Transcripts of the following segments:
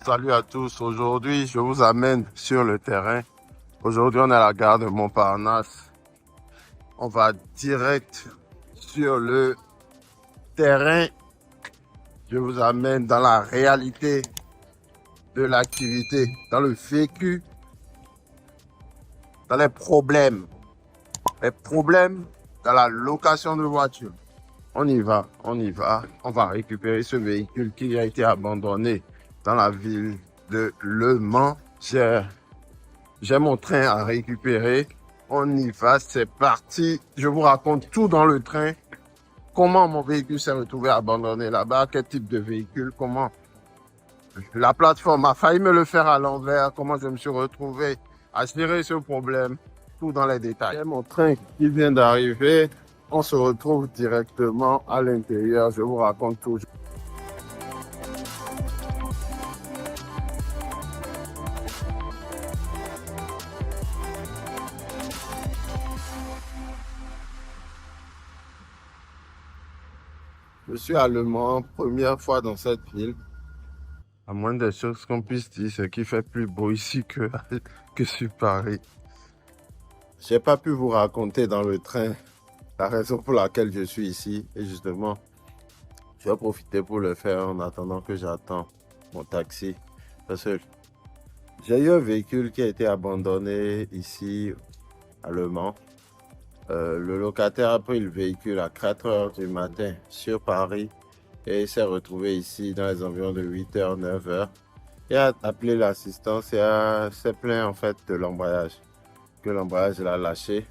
Salut à tous. Aujourd'hui, je vous amène sur le terrain. Aujourd'hui, on est à la gare de Montparnasse. On va direct sur le terrain. Je vous amène dans la réalité de l'activité, dans le vécu, dans les problèmes dans la location de voitures. On y va. On va récupérer ce véhicule qui a été abandonné dans la ville de Le Mans. J'ai mon train à récupérer. On y va, c'est parti. Je vous raconte tout dans le train. Comment mon véhicule s'est retrouvé abandonné là-bas, quel type de véhicule, comment la plateforme a failli me le faire à l'envers, comment je me suis retrouvé à gérer ce problème, tout dans les détails. J'ai mon train qui vient d'arriver. On se retrouve directement à l'intérieur. Je vous raconte tout. Je suis à Le Mans, première fois dans cette ville. À moins des choses qu'on puisse dire, c'est qu'il fait plus beau ici que sur Paris. J'ai pas pu vous raconter dans le train la raison pour laquelle je suis ici. Et justement, je vais profiter pour le faire en attendant que j'attends mon taxi. Parce que j'ai eu un véhicule qui a été abandonné ici à Le Mans. Le locataire a pris le véhicule à 4 h du matin sur Paris et il s'est retrouvé ici dans les environs de 8 h, 9 h. Il a appelé l'assistance et s'est plaint en fait de l'embrayage, que l'embrayage l'a lâché.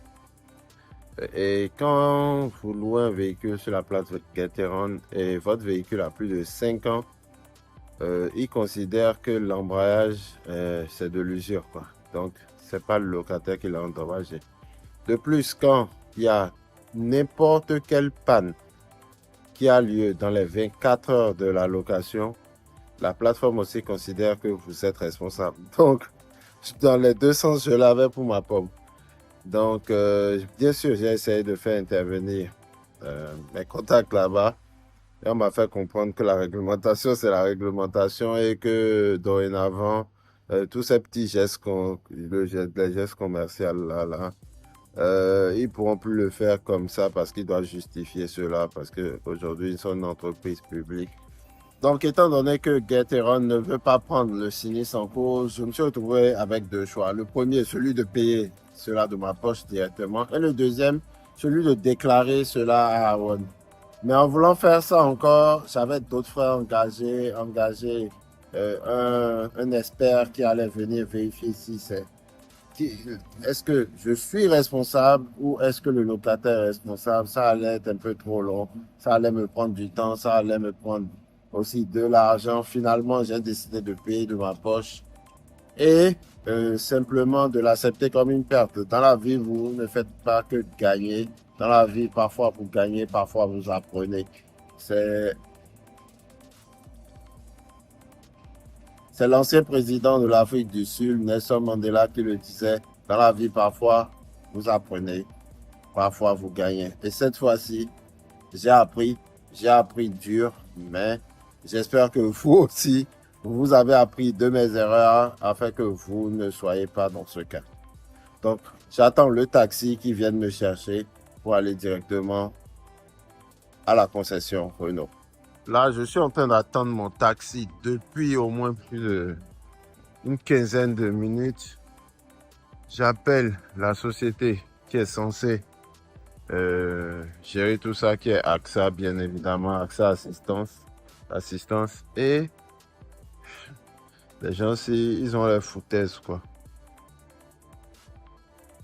Et quand vous louez un véhicule sur la place Gateron et votre véhicule a plus de 5 ans, il considère que l'embrayage c'est de l'usure, quoi. Donc c'est pas le locataire qui l'a endommagé. De plus, quand il y a n'importe quelle panne qui a lieu dans les 24 heures de la location, la plateforme aussi considère que vous êtes responsable. Donc, dans les deux sens, je l'avais pour ma pomme. Donc, bien sûr, j'ai essayé de faire intervenir mes contacts là-bas. Et on m'a fait comprendre que la réglementation, c'est la réglementation et que dorénavant, tous ces petits gestes, les gestes commerciaux là, ils pourront plus le faire comme ça parce qu'ils doivent justifier cela parce qu'aujourd'hui ils sont une entreprise publique. Donc étant donné que Gateron ne veut pas prendre le sinistre en cause, je me suis retrouvé avec deux choix. Le premier, celui de payer cela de ma poche directement, et le deuxième, celui de déclarer cela à Aaron. Mais en voulant faire ça encore, j'avais d'autres frères engagés, un expert qui allait venir vérifier si c'est est-ce que je suis responsable ou est-ce que le locataire est responsable? Ça allait être un peu trop long, ça allait me prendre du temps, ça allait me prendre aussi de l'argent. Finalement, j'ai décidé de payer de ma poche et simplement de l'accepter comme une perte. Dans la vie, vous ne faites pas que gagner. Dans la vie, parfois vous gagnez, parfois vous apprenez. C'est l'ancien président de l'Afrique du Sud, Nelson Mandela, qui le disait. Dans la vie, parfois, vous apprenez, parfois, vous gagnez. Et cette fois-ci, j'ai appris dur, mais j'espère que vous aussi, vous avez appris de mes erreurs afin que vous ne soyez pas dans ce cas. Donc, j'attends le taxi qui vienne me chercher pour aller directement à la concession Renault. Là, je suis en train d'attendre mon taxi depuis au moins plus d'une quinzaine de minutes. J'appelle la société qui est censée gérer tout ça, qui est AXA, bien évidemment, AXA Assistance. Et les gens, ils ont la foutaise, quoi.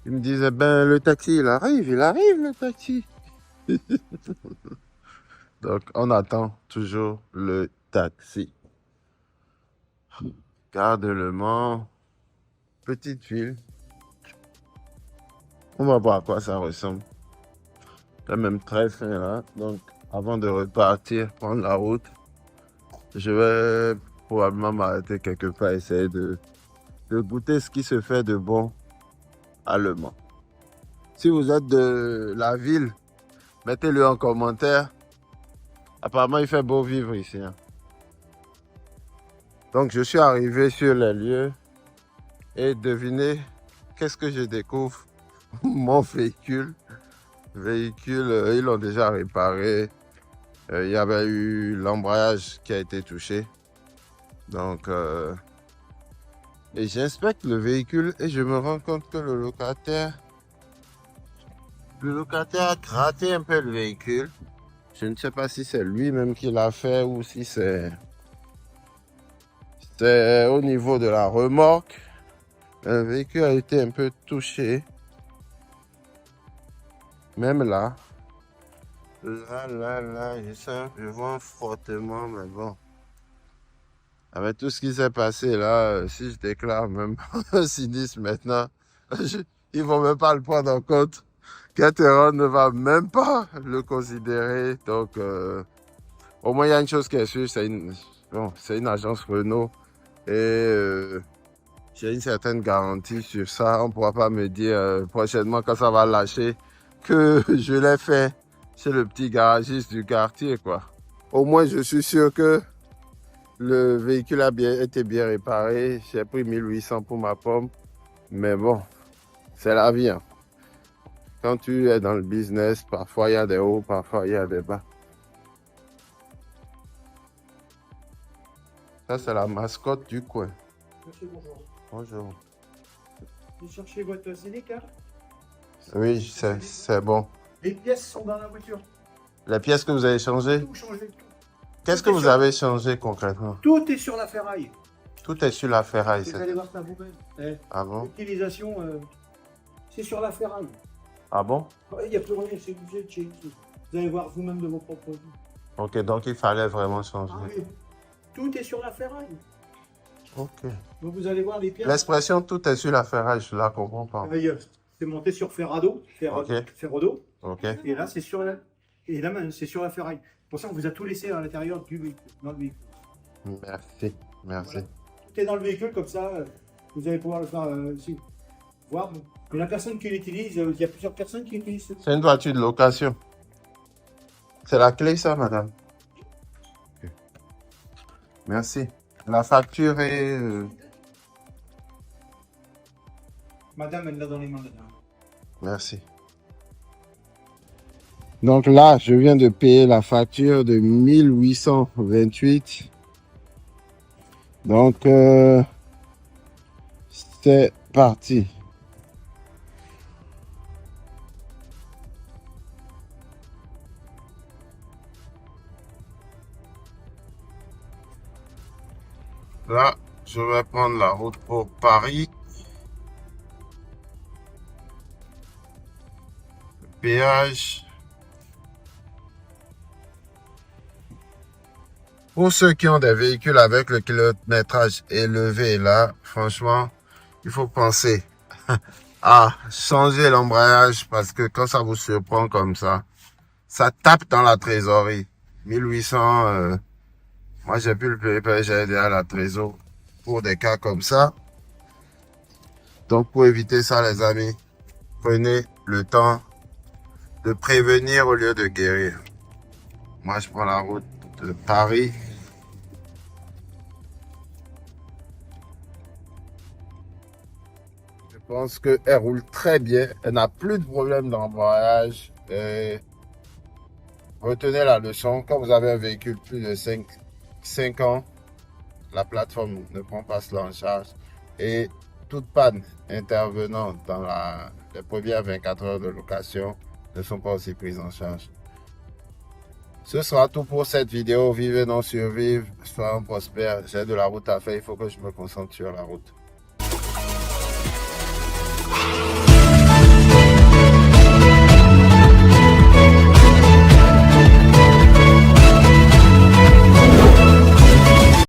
Ils me disent, eh ben, le taxi, il arrive, le taxi. Donc, on attend toujours le taxi. Gare de Le Mans, petite ville. On va voir à quoi ça ressemble. C'est même très fin là. Donc, avant de repartir, prendre la route, je vais probablement m'arrêter quelque part, essayer de goûter ce qui se fait de bon à Le Mans. Si vous êtes de la ville, mettez-le en commentaire. Apparemment, il fait beau vivre ici. Hein. Donc je suis arrivé sur les lieux et devinez qu'est-ce que je découvre? Mon véhicule. Ils l'ont déjà réparé. Il y avait eu l'embrayage qui a été touché. Donc, et j'inspecte le véhicule et je me rends compte que le locataire a gratté un peu le véhicule. Je ne sais pas si c'est lui-même qui l'a fait ou si c'est au niveau de la remorque. Le véhicule a été un peu touché. Même là. Là, je vois un frottement, mais bon. Avec tout ce qui s'est passé là, si je déclare même un sinistre maintenant, ils vont même pas le prendre en compte. Caterham ne va même pas le considérer. Donc, au moins, il y a une chose qui est sûre, c'est une agence Renault. Et j'ai une certaine garantie sur ça. On ne pourra pas me dire prochainement quand ça va lâcher que je l'ai fait chez le petit garagiste du quartier, quoi. Au moins, je suis sûr que le véhicule a été bien réparé. J'ai pris 1800 pour ma pomme. Mais bon, c'est la vie. Hein. Quand tu es dans le business, parfois il y a des hauts, parfois il y a des bas. Ça, c'est la mascotte du coin. Monsieur, bonjour. Bonjour. Vous cherchez votre Sénéca? Oui, c'est bon. Les pièces sont dans la voiture. Les pièces que vous avez changées? Tout changé. Qu'est-ce que vous avez changé concrètement? Tout est sur la ferraille. Tout est sur la ferraille. Vous allez voir ça vous-même. Ah bon? L'utilisation, c'est sur la ferraille. Ah bon? Il n'y a plus rien, c'est obligé de chez vous. Vous allez voir vous-même de vos propres yeux. Ok, donc il fallait vraiment changer. Ah oui. Tout est sur la ferraille. Ok. Donc vous allez voir les pièces. L'expression tout est sur la ferraille, je la comprends pas. C'est monté sur ferrado, ferrado. Ok. Et là, c'est sur la... Et là, c'est sur la ferraille. C'est pour ça qu'on vous a tout laissé à l'intérieur du véhicule, dans le véhicule. Merci, merci. Voilà. Tout est dans le véhicule, comme ça, vous allez pouvoir le faire aussi. Voir. Mais la personne qui l'utilise, il y a plusieurs personnes qui utilisent. C'est une voiture de location. C'est la clé, ça, madame? Okay. Merci. La facture est... Madame, elle l'a dans les mains, madame. Merci. Donc là, je viens de payer la facture de 1828. Donc, c'est parti. Là, je vais prendre la route pour Paris. Péage. Pour ceux qui ont des véhicules avec le kilométrage élevé, là, franchement, il faut penser à changer l'embrayage parce que quand ça vous surprend comme ça tape dans la trésorerie. 1800, moi j'ai pu le payer, j'ai aidé à la trésor pour des cas comme ça. Donc pour éviter ça, les amis, prenez le temps de prévenir au lieu de guérir. Moi je prends la route de Paris. Je pense qu'elle roule très bien. Elle n'a plus de problème d'embrayage. Retenez la leçon. Quand vous avez un véhicule plus de 5 ans, la plateforme ne prend pas cela en charge. Et toute panne intervenant dans les premières 24 heures de location ne sont pas aussi prises en charge. Ce sera tout pour cette vidéo. Vivez, non survivre. Soyons prospères. J'ai de la route à faire. Il faut que je me concentre sur la route.